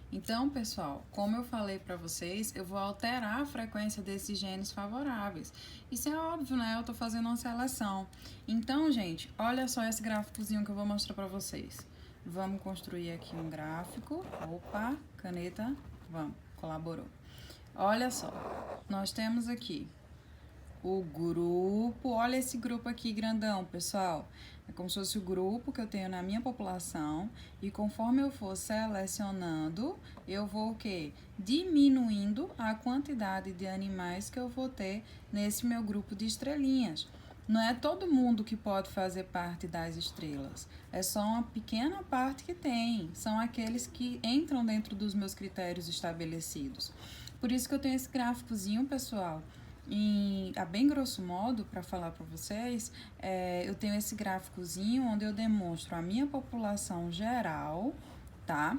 Então, pessoal, como eu falei para vocês, eu vou alterar a frequência desses genes favoráveis. Isso é óbvio, né? Eu tô fazendo uma seleção. Então, gente, olha só esse gráficozinho que eu vou mostrar para vocês. Vamos construir aqui um gráfico. Opa, caneta, vamos, colaborou. Olha só, nós temos aqui o grupo, olha esse grupo aqui grandão, pessoal. É como se fosse o grupo que eu tenho na minha população e conforme eu for selecionando, eu vou o quê? Diminuindo a quantidade de animais que eu vou ter nesse meu grupo de estrelinhas. Não é todo mundo que pode fazer parte das estrelas. É só uma pequena parte que tem. São aqueles que entram dentro dos meus critérios estabelecidos. Por isso que eu tenho esse gráficozinho, pessoal. A bem grosso modo, para falar para vocês, eu tenho esse gráficozinho onde eu demonstro a minha população geral, tá?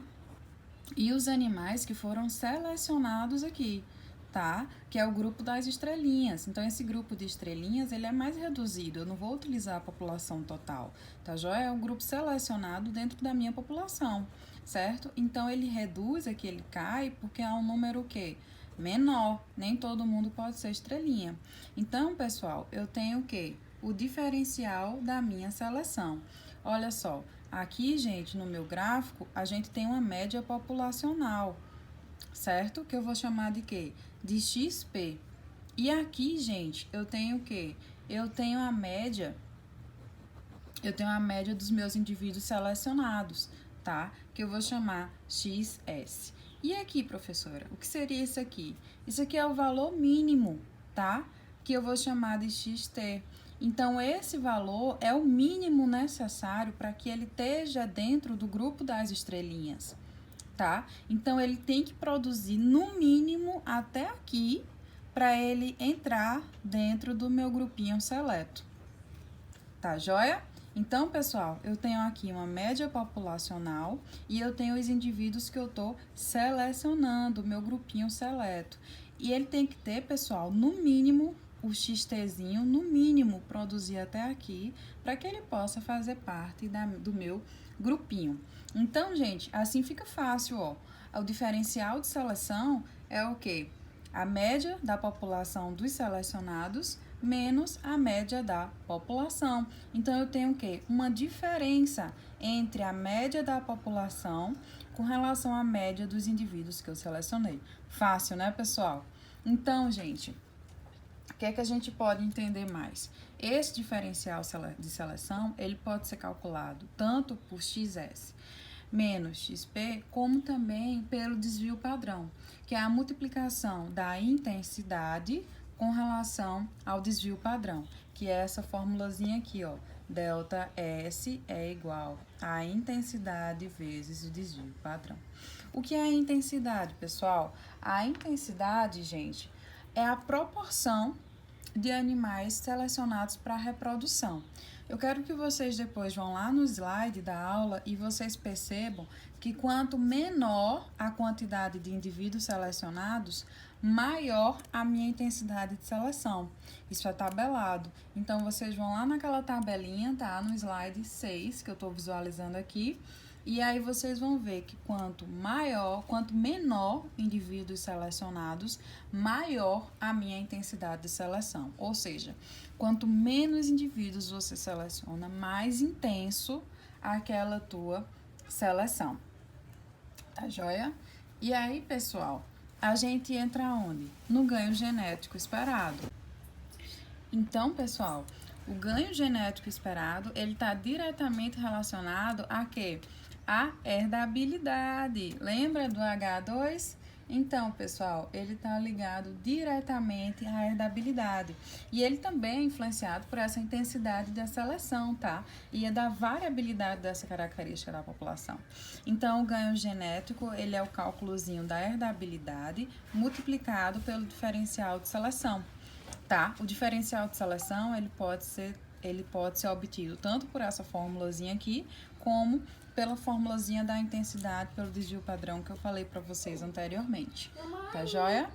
E os animais que foram selecionados aqui, tá? Que é o grupo das estrelinhas. Então, esse grupo de estrelinhas, ele é mais reduzido. Eu não vou utilizar a população total, tá joia? É um grupo selecionado dentro da minha população, certo? Então, ele reduz aqui, ele cai, porque é um número o quê? Menor. Nem todo mundo pode ser estrelinha. Então, pessoal, eu tenho o quê? O diferencial da minha seleção. Olha só, aqui, gente, no meu gráfico, a gente tem uma média populacional, certo? Que eu vou chamar de quê? De XP. E aqui, gente, eu tenho o quê? Eu tenho a média dos meus indivíduos selecionados, tá? Que eu vou chamar XS. E aqui, professora, o que seria isso aqui? Isso aqui é o valor mínimo, tá? Que eu vou chamar de XT. Então, esse valor é o mínimo necessário para que ele esteja dentro do grupo das estrelinhas, tá? Então, ele tem que produzir no mínimo até aqui para ele entrar dentro do meu grupinho seleto. Tá joia? Então, pessoal, eu tenho aqui uma média populacional e eu tenho os indivíduos que eu tô selecionando, meu grupinho seleto. E ele tem que ter, pessoal, no mínimo, o XTzinho, no mínimo, produzir até aqui, para que ele possa fazer parte do meu grupinho. Então, gente, assim fica fácil, ó. O diferencial de seleção é o quê? A média da população dos selecionados menos a média da população. Então, eu tenho o quê? Uma diferença entre a média da população com relação à média dos indivíduos que eu selecionei. Fácil, né, pessoal? Então, gente, o que é que a gente pode entender mais? Esse diferencial de seleção, ele pode ser calculado tanto por XS menos XP, como também pelo desvio padrão, que é a multiplicação da intensidade com relação ao desvio padrão, que é essa formulazinha aqui, ó. Delta S é igual a intensidade vezes o desvio padrão. O que é a intensidade, pessoal? A intensidade, gente, é a proporção de animais selecionados para reprodução. Eu quero que vocês depois vão lá no slide da aula e vocês percebam que quanto menor a quantidade de indivíduos selecionados, maior a minha intensidade de seleção. Isso é tabelado. Então, vocês vão lá naquela tabelinha, tá? No slide 6, que eu estou visualizando aqui. E aí vocês vão ver que quanto menor indivíduos selecionados, maior a minha intensidade de seleção. Ou seja, quanto menos indivíduos você seleciona, mais intenso aquela tua seleção. Tá joia? E aí, pessoal, a gente entra onde? No ganho genético esperado. Então, pessoal, o ganho genético esperado, ele está diretamente relacionado a quê? A herdabilidade. Lembra do H2? Então, pessoal, ele está ligado diretamente à herdabilidade. E ele também é influenciado por essa intensidade da seleção, tá? E é da variabilidade dessa característica da população. Então, o ganho genético, ele é o cálculozinho da herdabilidade multiplicado pelo diferencial de seleção, tá? O diferencial de seleção, ele pode ser obtido tanto por essa formulazinha aqui, como pela formulazinha da intensidade pelo desvio padrão que eu falei para vocês anteriormente. Tá joia?